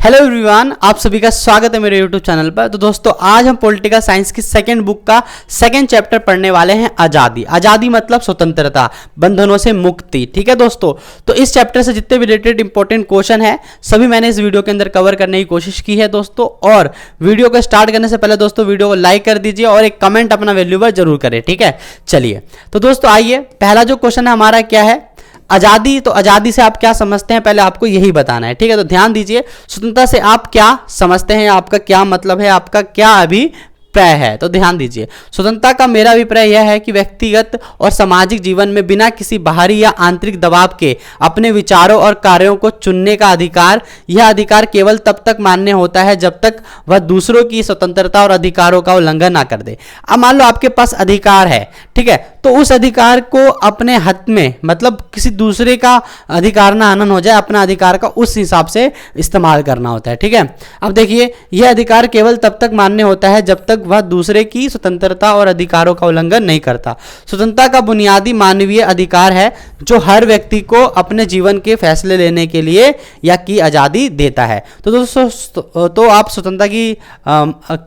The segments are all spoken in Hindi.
हेलो एवरीवन, आप सभी का स्वागत है मेरे यूट्यूब चैनल पर। तो दोस्तों, आज हम पॉलिटिकल साइंस की सेकंड बुक का सेकंड चैप्टर पढ़ने वाले हैं, आज़ादी। आज़ादी मतलब स्वतंत्रता, बंधनों से मुक्ति। ठीक है दोस्तों, तो इस चैप्टर से जितने भी रिलेटेड इंपॉर्टेंट क्वेश्चन है सभी मैंने इस वीडियो के अंदर कवर करने की कोशिश की है दोस्तों। और वीडियो को स्टार्ट करने से पहले दोस्तों वीडियो को लाइक कर दीजिए और एक कमेंट अपना वैल्यूएबल जरूर करें। ठीक है, चलिए तो दोस्तों आइए, पहला जो क्वेश्चन है हमारा क्या है, आजादी। तो आजादी से आप क्या समझते हैं, पहले आपको यही बताना है। ठीक है, तो ध्यान दीजिए, स्वतंत्रता से आप क्या समझते हैं, आपका क्या मतलब है, आपका क्या अभिप्राय है। तो ध्यान दीजिए, स्वतंत्रता का मेरा अभिप्राय यह है कि व्यक्तिगत और सामाजिक जीवन में बिना किसी बाहरी या आंतरिक दबाव के अपने विचारों और कार्यों को चुनने का अधिकार। यह अधिकार केवल तब तक मान्य होता है जब तक वह दूसरों की स्वतंत्रता और अधिकारों का उल्लंघन ना कर दे। अब मान लो आपके पास अधिकार है, ठीक है, तो उस अधिकार को अपने हद में, मतलब किसी दूसरे का अधिकार ना हनन हो जाए, अपना अधिकार का उस हिसाब से इस्तेमाल करना होता है। ठीक है, अब देखिए, यह अधिकार केवल तब तक मान्य होता है जब तक वह दूसरे की स्वतंत्रता और अधिकारों का उल्लंघन नहीं करता। स्वतंत्रता का बुनियादी मानवीय अधिकार है जो हर व्यक्ति को अपने जीवन के फैसले लेने के लिए या की आज़ादी देता है। तो दोस्तों, तो आप स्वतंत्रता की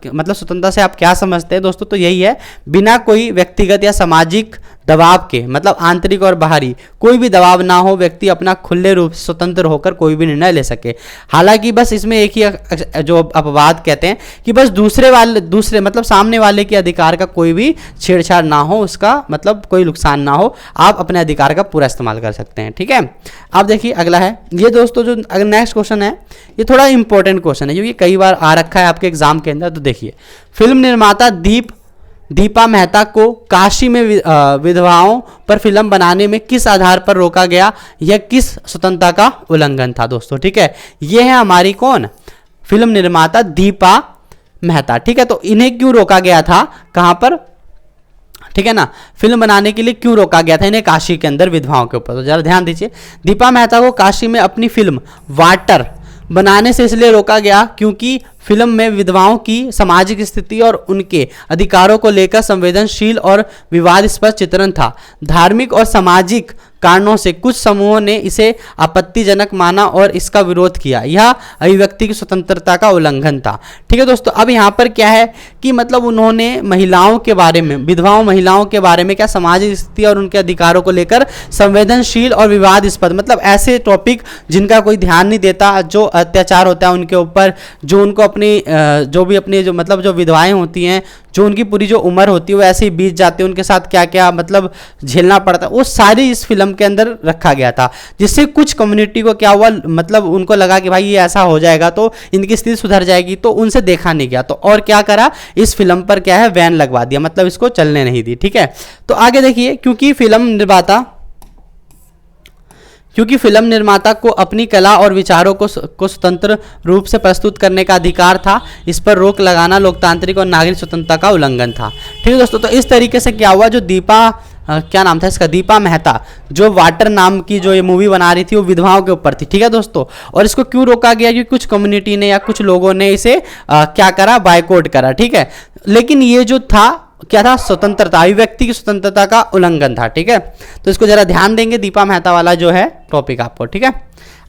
मतलब स्वतंत्रता से आप क्या समझते हैं दोस्तों, तो यही है, बिना कोई व्यक्तिगत या सामाजिक दबाव के, मतलब आंतरिक और बाहरी कोई भी दबाव ना हो, व्यक्ति अपना खुले रूप से स्वतंत्र होकर कोई भी निर्णय ले सके। हालांकि बस इसमें एक ही जो अपवाद कहते हैं कि बस दूसरे मतलब सामने वाले के अधिकार का कोई भी छेड़छाड़ ना हो, उसका मतलब कोई नुकसान ना हो, आप अपने अधिकार का पूरा इस्तेमाल कर सकते हैं। ठीक है, अब देखिए अगला है ये दोस्तों, जो अगर नेक्स्ट क्वेश्चन है ये थोड़ा इंपॉर्टेंट क्वेश्चन है, क्योंकि कई बार आ रखा है आपके एग्जाम के अंदर। तो देखिए, फिल्म निर्माता दीपा मेहता को काशी में विधवाओं पर फिल्म बनाने में किस आधार पर रोका गया, यह किस स्वतंत्रता का उल्लंघन था दोस्तों। ठीक है, यह है हमारी कौन, फिल्म निर्माता दीपा मेहता। ठीक है, तो इन्हें क्यों रोका गया था, कहां पर, ठीक है ना, फिल्म बनाने के लिए क्यों रोका गया था इन्हें काशी के अंदर विधवाओं के ऊपर। तो जरा ध्यान दीजिए, दीपा मेहता को काशी में अपनी फिल्म वाटर बनाने से इसलिए रोका गया क्योंकि फिल्म में विधवाओं की सामाजिक स्थिति और उनके अधिकारों को लेकर संवेदनशील और विवादास्पद चित्रण था। धार्मिक और सामाजिक कारणों से कुछ समूहों ने इसे आपत्तिजनक माना और इसका विरोध किया। यह अभिव्यक्ति की स्वतंत्रता का उल्लंघन था। ठीक है दोस्तों, अब यहाँ पर क्या है कि मतलब उन्होंने महिलाओं के बारे में, विधवाओं महिलाओं के बारे में क्या सामाजिक स्थिति और उनके अधिकारों को लेकर संवेदनशील और विवादास्पद, मतलब ऐसे टॉपिक जिनका कोई ध्यान नहीं देता, जो अत्याचार होता है उनके ऊपर, जो उनको अपनी जो भी अपनी जो मतलब जो विधवाएं होती हैं, जो उनकी पूरी जो उम्र होती है वो ऐसे ही बीत जाती है, उनके साथ क्या क्या मतलब झेलना पड़ता है, वो सारी इस फिल्म के अंदर रखा गया था। जिससे कुछ कम्युनिटी को क्या हुआ, मतलब उनको लगा कि भाई ये ऐसा हो जाएगा तो इनकी स्थिति सुधर जाएगी, तो उनसे देखा नहीं गया, तो और क्या करा, इस फिल्म पर क्या है, बैन लगवा दिया, मतलब इसको चलने नहीं दी। ठीक है, तो आगे देखिए, क्योंकि फिल्म निर्माता को अपनी कला और विचारों को स्वतंत्र रूप से प्रस्तुत करने का अधिकार था, इस पर रोक लगाना लोकतांत्रिक और नागरिक स्वतंत्रता का उल्लंघन था। ठीक है दोस्तों, तो इस तरीके से क्या हुआ, जो क्या नाम था इसका, दीपा मेहता, जो वाटर नाम की जो ये मूवी बना रही थी वो विधवाओं के ऊपर थी। ठीक है दोस्तों, और इसको क्यों रोका गया, क्योंकि कुछ कम्युनिटी ने या कुछ लोगों ने इसे क्या करा, बायकॉट करा। ठीक है, लेकिन ये जो था क्या था, स्वतंत्रता, अभिव्यक्ति की स्वतंत्रता का उल्लंघन था। ठीक है, तो इसको जरा ध्यान देंगे, दीपा मेहता वाला जो है टॉपिक आपको। ठीक है,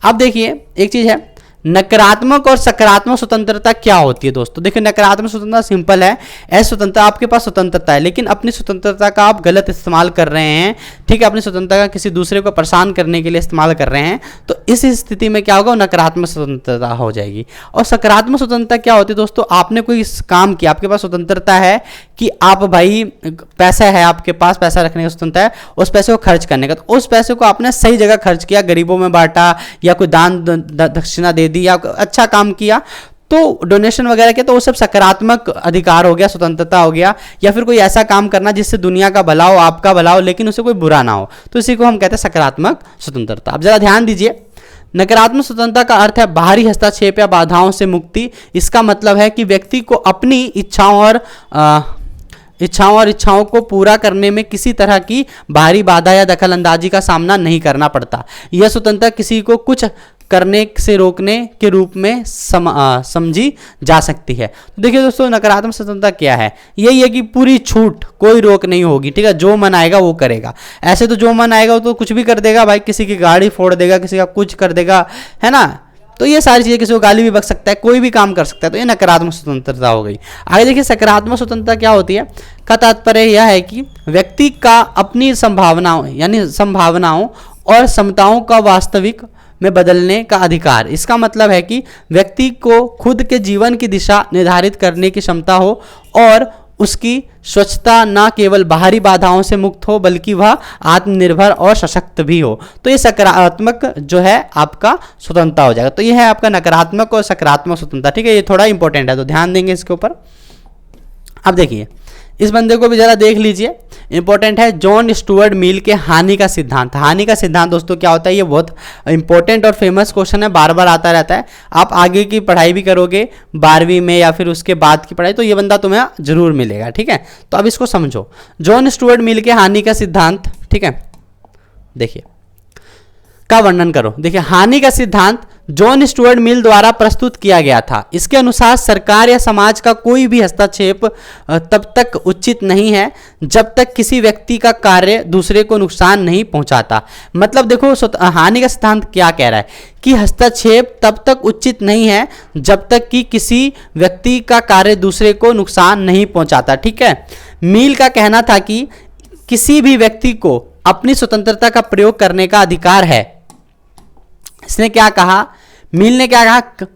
अब देखिए एक चीज है, नकारात्मक और सकारात्मक स्वतंत्रता क्या होती है दोस्तों। देखिए, नकारात्मक स्वतंत्रता सिंपल है, स्वतंत्रता, आपके पास स्वतंत्रता है लेकिन अपनी स्वतंत्रता का आप गलत इस्तेमाल कर रहे हैं। ठीक है, अपनी स्वतंत्रता का किसी दूसरे को परेशान करने के लिए इस्तेमाल कर रहे हैं, तो इस स्थिति में क्या होगा, नकारात्मक स्वतंत्रता हो जाएगी। और सकारात्मक स्वतंत्रता क्या होती है दोस्तों, आपने कोई काम किया, आपके पास स्वतंत्रता है कि आप भाई, पैसा है आपके पास, पैसा रखने का स्वतंत्रता है, उस पैसे को खर्च करने का, तो उस पैसे को आपने सही जगह खर्च किया, गरीबों में बांटा या कोई दान दक्षिणा दे दी या अच्छा काम किया, तो डोनेशन वगैरह के, तो वो सब सकारात्मक अधिकार हो गया, स्वतंत्रता हो गया। या फिर कोई ऐसा काम करना जिससे दुनिया का भला हो, आपका भला हो, लेकिन उसे कोई बुरा ना हो, तो इसी को हम कहते हैं सकारात्मक स्वतंत्रता। अब जरा ध्यान दीजिए, नकारात्मक स्वतंत्रता का अर्थ है बाहरी हस्तक्षेप या बाधाओं से मुक्ति। इसका मतलब है कि व्यक्ति को अपनी इच्छाओं को पूरा करने में किसी तरह की बाहरी बाधा या दखल अंदाजी का सामना नहीं करना पड़ता। यह स्वतंत्रता किसी को कुछ करने से रोकने के रूप में समझी जा सकती है। तो देखिए दोस्तों, नकारात्मक स्वतंत्रता क्या है, यही है कि पूरी छूट, कोई रोक नहीं होगी। ठीक है, जो मन आएगा वो करेगा। ऐसे तो जो मन आएगा वो तो कुछ भी कर देगा भाई, किसी की गाड़ी फोड़ देगा, किसी का कुछ कर देगा, है ना, तो ये सारी चीजें, किसी को गाली भी बक सकता है, कोई भी काम कर सकता है, तो ये नकारात्मक स्वतंत्रता हो गई। आगे देखिए सकारात्मक स्वतंत्रता क्या होती है, का तात्पर्य यह है कि व्यक्ति का अपनी संभावनाओं यानी संभावनाओं और क्षमताओं का वास्तविक में बदलने का अधिकार। इसका मतलब है कि व्यक्ति को खुद के जीवन की दिशा निर्धारित करने की क्षमता हो और उसकी स्वच्छता न केवल बाहरी बाधाओं से मुक्त हो बल्कि वह आत्मनिर्भर और सशक्त भी हो। तो ये सकारात्मक जो है आपका स्वतंत्रता हो जाएगा। तो ये है आपका नकारात्मक और सकारात्मक स्वतंत्रता, ठीक है, ये थोड़ा इंपॉर्टेंट है तो ध्यान देंगे इसके ऊपर। अब देखिए इस बंदे को भी जरा देख लीजिए, इंपॉर्टेंट है, जॉन स्टुअर्ट मिल के हानि का सिद्धांत। हानि का सिद्धांत दोस्तों क्या होता है, ये बहुत इंपॉर्टेंट और फेमस क्वेश्चन है, बार बार आता रहता है। आप आगे की पढ़ाई भी करोगे 12वीं में या फिर उसके बाद की पढ़ाई, तो ये बंदा तुम्हें जरूर मिलेगा, ठीक है। तो अब इसको समझो, जॉन स्टुअर्ट मिल के हानि का सिद्धांत, ठीक है, देखिए का वर्णन करो। देखिए हानि का सिद्धांत जॉन स्टुअर्ट मिल द्वारा प्रस्तुत किया गया था। इसके अनुसार सरकार या समाज का कोई भी हस्तक्षेप तब तक उचित नहीं है जब तक किसी व्यक्ति का कार्य दूसरे को नुकसान नहीं पहुंचाता। मतलब देखो हानि का सिद्धांत क्या कह रहा है कि हस्तक्षेप तब तक उचित नहीं है जब तक कि किसी व्यक्ति का कार्य दूसरे को नुकसान नहीं पहुंचाता, ठीक है। मिल का कहना था कि किसी भी व्यक्ति को अपनी स्वतंत्रता का प्रयोग करने का अधिकार है। इसने क्या कहा, मिल ने क्या कहा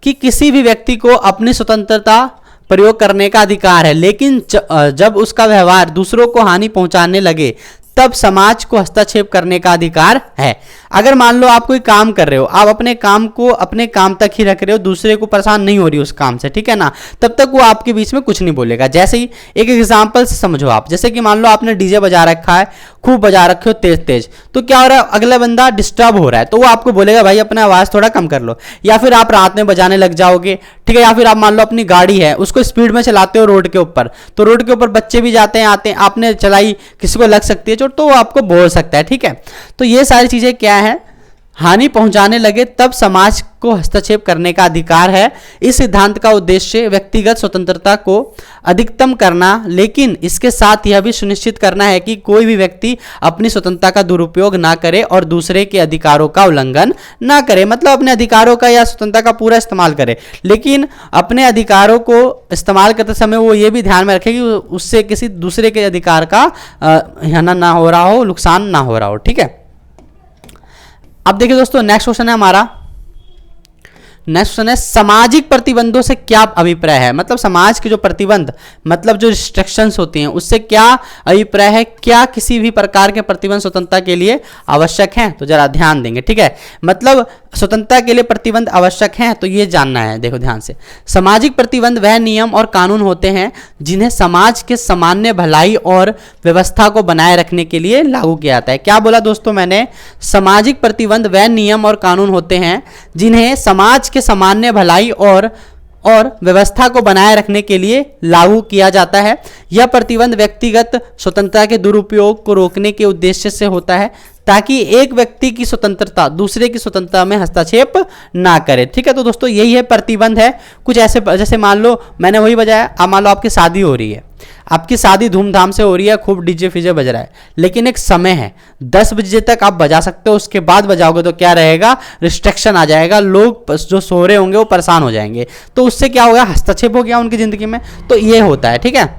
कि किसी भी व्यक्ति को अपनी स्वतंत्रता प्रयोग करने का अधिकार है, लेकिन जब उसका व्यवहार दूसरों को हानि पहुंचाने लगे तब समाज को हस्तक्षेप करने का अधिकार है। अगर मान लो आप कोई काम कर रहे हो, आप अपने काम को अपने काम तक ही रख रहे हो, दूसरे को परेशान नहीं हो रही उस काम से, ठीक है ना, तब तक वो आपके बीच में कुछ नहीं बोलेगा। जैसे ही एक एग्जांपल से समझो आप, जैसे कि मान लो आपने डीजे बजा रखा है, खूब बजा रखे हो तेज तेज, तो क्या हो रहा है, अगला बंदा डिस्टर्ब हो रहा है तो वो आपको बोलेगा भाई अपना आवाज थोड़ा कम कर लो, या फिर आप रात में बजाने लग जाओगे, ठीक है। या फिर आप मान लो अपनी गाड़ी है उसको स्पीड में चलाते हो रोड के ऊपर, तो रोड के ऊपर बच्चे भी जाते हैं आते हैं, आपने चलाई, किसी को लग सकती है चोट तो वो आपको बोल सकता है, ठीक है। तो ये सारी चीजें क्या है, हानि पहुंचाने लगे तब समाज को हस्तक्षेप करने का अधिकार है। इस सिद्धांत का उद्देश्य व्यक्तिगत स्वतंत्रता को अधिकतम करना, लेकिन इसके साथ यह भी सुनिश्चित करना है कि कोई भी व्यक्ति अपनी स्वतंत्रता का दुरुपयोग ना करे और दूसरे के अधिकारों का उल्लंघन ना करे। मतलब अपने अधिकारों का या स्वतंत्रता का पूरा इस्तेमाल करे, लेकिन अपने अधिकारों को इस्तेमाल करते समय वो ये भी ध्यान में रखे कि उससे किसी दूसरे के अधिकार का हनन ना हो रहा हो, नुकसान ना हो रहा हो, ठीक है। अब देखिए दोस्तों नेक्स्ट क्वेश्चन है हमारा, नेक्स्ट क्वेश्चन है सामाजिक प्रतिबंधों से क्या अभिप्राय है। मतलब समाज के जो प्रतिबंध, मतलब जो रिस्ट्रिक्शंस होती हैं उससे क्या अभिप्राय है, क्या किसी भी प्रकार के प्रतिबंध स्वतंत्रता के लिए आवश्यक हैं, तो जरा ध्यान देंगे, ठीक है। मतलब स्वतंत्रता के लिए प्रतिबंध आवश्यक हैं तो ये जानना है, देखो ध्यान से। सामाजिक प्रतिबंध वह नियम और कानून होते हैं जिन्हें समाज के सामान्य भलाई और व्यवस्था को बनाए रखने के लिए लागू किया जाता है। क्या बोला दोस्तों मैंने, सामाजिक प्रतिबंध वह नियम और कानून होते हैं जिन्हें समाज के सामान्य भलाई और व्यवस्था को बनाए रखने के लिए लागू किया जाता है। यह प्रतिबंध व्यक्तिगत स्वतंत्रता के दुरुपयोग को रोकने के उद्देश्य से होता है ताकि एक व्यक्ति की स्वतंत्रता दूसरे की स्वतंत्रता में हस्तक्षेप ना करे, ठीक है। तो दोस्तों यही है प्रतिबंध है। कुछ ऐसे जैसे मान लो मैंने वही बजाया, अब मान लो आपकी शादी हो रही है, आपकी शादी धूमधाम से हो रही है, खूब डीजे फीजे बज रहा है, लेकिन एक समय है 10 बजे तक आप बजा सकते हो, उसके बाद बजाओगे तो क्या रहेगा, रिस्ट्रिक्शन आ जाएगा, लोग जो सो रहे होंगे वो परेशान हो जाएंगे, तो उससे क्या होगा, हस्तक्षेप हो गया उनकी जिंदगी में। तो ये होता है, ठीक है।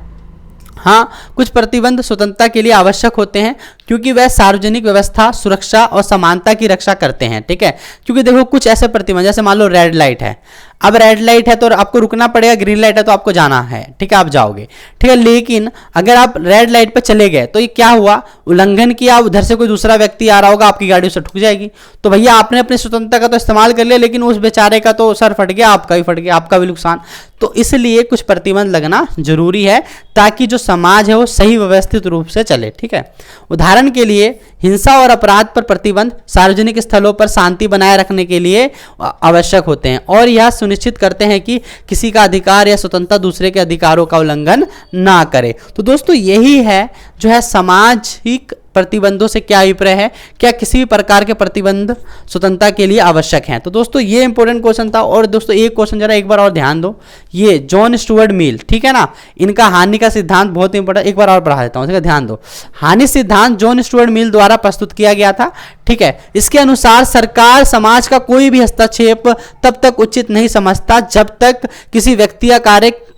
हाँ, कुछ प्रतिबंध स्वतंत्रता के लिए आवश्यक होते हैं क्योंकि वह सार्वजनिक व्यवस्था, सुरक्षा और समानता की रक्षा करते हैं, ठीक है। क्योंकि देखो कुछ ऐसे प्रतिबंध, जैसे मान लो रेड लाइट है, अब रेड लाइट है तो आपको रुकना पड़ेगा, ग्रीन लाइट है तो आपको जाना है, ठीक है, आप जाओगे, ठीक है। लेकिन अगर आप रेड लाइट पे चले गए तो ये क्या हुआ, उल्लंघन किया, उधर से कोई दूसरा व्यक्ति आ रहा होगा, आपकी गाड़ी उससे ठुक जाएगी, तो भैया आपने अपनी स्वतंत्रता का तो इस्तेमाल कर लिया, लेकिन उस बेचारे का तो सर फट गया, आपका भी फट गया, आपका भी नुकसान। तो इसलिए कुछ प्रतिबंध लगना जरूरी है ताकि जो समाज है वो सही व्यवस्थित रूप से चले, ठीक है। उदाहरण के लिए हिंसा और अपराध पर प्रतिबंध सार्वजनिक स्थलों पर शांति बनाए रखने के लिए आवश्यक होते हैं और यह सुनिश्चित करते हैं कि किसी का अधिकार या स्वतंत्रता दूसरे के अधिकारों का उल्लंघन ना करे। तो दोस्तों यही है जो है सामाजिक प्रतिबंधों से क्या अभिप्राय है, क्या किसी भी प्रकार के प्रतिबंध स्वतंत्रता के लिए आवश्यक हैं। तो दोस्तों ये इंपॉर्टेंट क्वेश्चन था। और दोस्तों एक क्वेश्चन जरा एक बार और ध्यान दो, ये जॉन स्टुअर्ट मिल, ठीक है ना, इनका हानि का सिद्धांत बहुत इंपॉर्टेंट, एक बार और पढ़ा देता हूं, इसका ध्यान दो। हानि सिद्धांत जॉन स्टुअर्ट मिल द्वारा प्रस्तुत किया गया था, ठीक है। इसके अनुसार सरकार समाज का कोई भी हस्तक्षेप तब तक उचित नहीं समझता जब तक किसी व्यक्ति या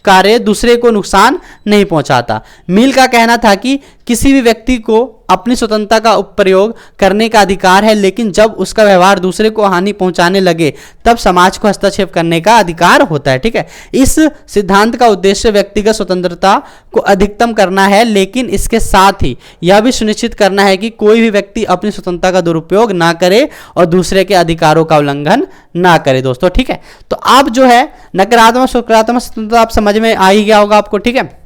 कार्य दूसरे को नुकसान नहीं पहुंचाता। मिल का कहना था कि किसी भी व्यक्ति को अपनी स्वतंत्रता का प्रयोग करने का अधिकार है, लेकिन जब उसका व्यवहार दूसरे को हानि पहुंचाने लगे तब समाज को हस्तक्षेप करने का अधिकार होता है, ठीक है। इस सिद्धांत का उद्देश्य व्यक्तिगत स्वतंत्रता को अधिकतम करना है, लेकिन इसके साथ ही यह भी सुनिश्चित करना है कि कोई भी व्यक्ति अपनी स्वतंत्रता का दुरुपयोग ना करे और दूसरे के अधिकारों का उल्लंघन ना करे दोस्तों, ठीक है। तो अब जो है नकारात्मक सकारात्मक स्वतंत्रता आप समझ में आ ही गया होगा आपको, ठीक है।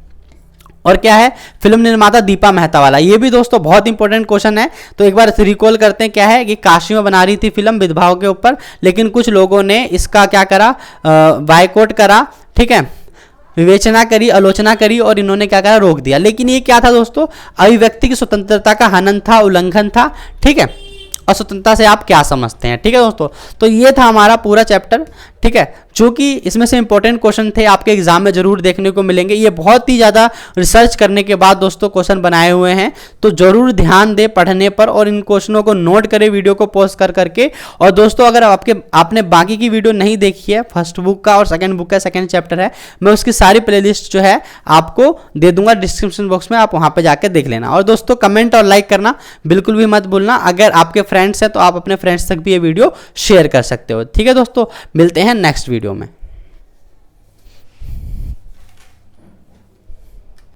और क्या है, फिल्म निर्माता दीपा मेहता वाला, ये भी दोस्तों बहुत इंपॉर्टेंट क्वेश्चन है। तो एक बार रिकॉल करते हैं, क्या है कि काशी में बना रही थी फिल्म विधवाओं के ऊपर, लेकिन कुछ लोगों ने इसका क्या करा, बायकॉट करा, ठीक है, विवेचना करी, आलोचना करी और इन्होंने क्या करा, रोक दिया। लेकिन ये क्या था दोस्तों, अभिव्यक्ति की स्वतंत्रता का हनन था, उल्लंघन था, ठीक है। और स्वतंत्रता से आप क्या समझते हैं, ठीक है दोस्तों। तो ये था हमारा पूरा चैप्टर, ठीक है, जो कि इसमें से इंपॉर्टेंट क्वेश्चन थे, आपके एग्जाम में जरूर देखने को मिलेंगे। ये बहुत ही ज़्यादा रिसर्च करने के बाद दोस्तों क्वेश्चन बनाए हुए हैं, तो जरूर ध्यान दें पढ़ने पर और इन क्वेश्चनों को नोट करें वीडियो को पॉज कर करके। और दोस्तों अगर आपने बाकी की वीडियो नहीं देखी है, फर्स्ट बुक का और सेकंड बुक का सेकंड चैप्टर है, मैं उसकी सारी प्लेलिस्ट जो है आपको दे दूंगा डिस्क्रिप्शन बॉक्स में, आप वहाँ पर जाकर देख लेना। और दोस्तों कमेंट और लाइक करना बिल्कुल भी मत भूलना। अगर आपके फ्रेंड्स हैं तो आप अपने फ्रेंड्स तक भी ये वीडियो शेयर कर सकते हो, ठीक है दोस्तों। मिलते हैं नेक्स्ट वीडियो में।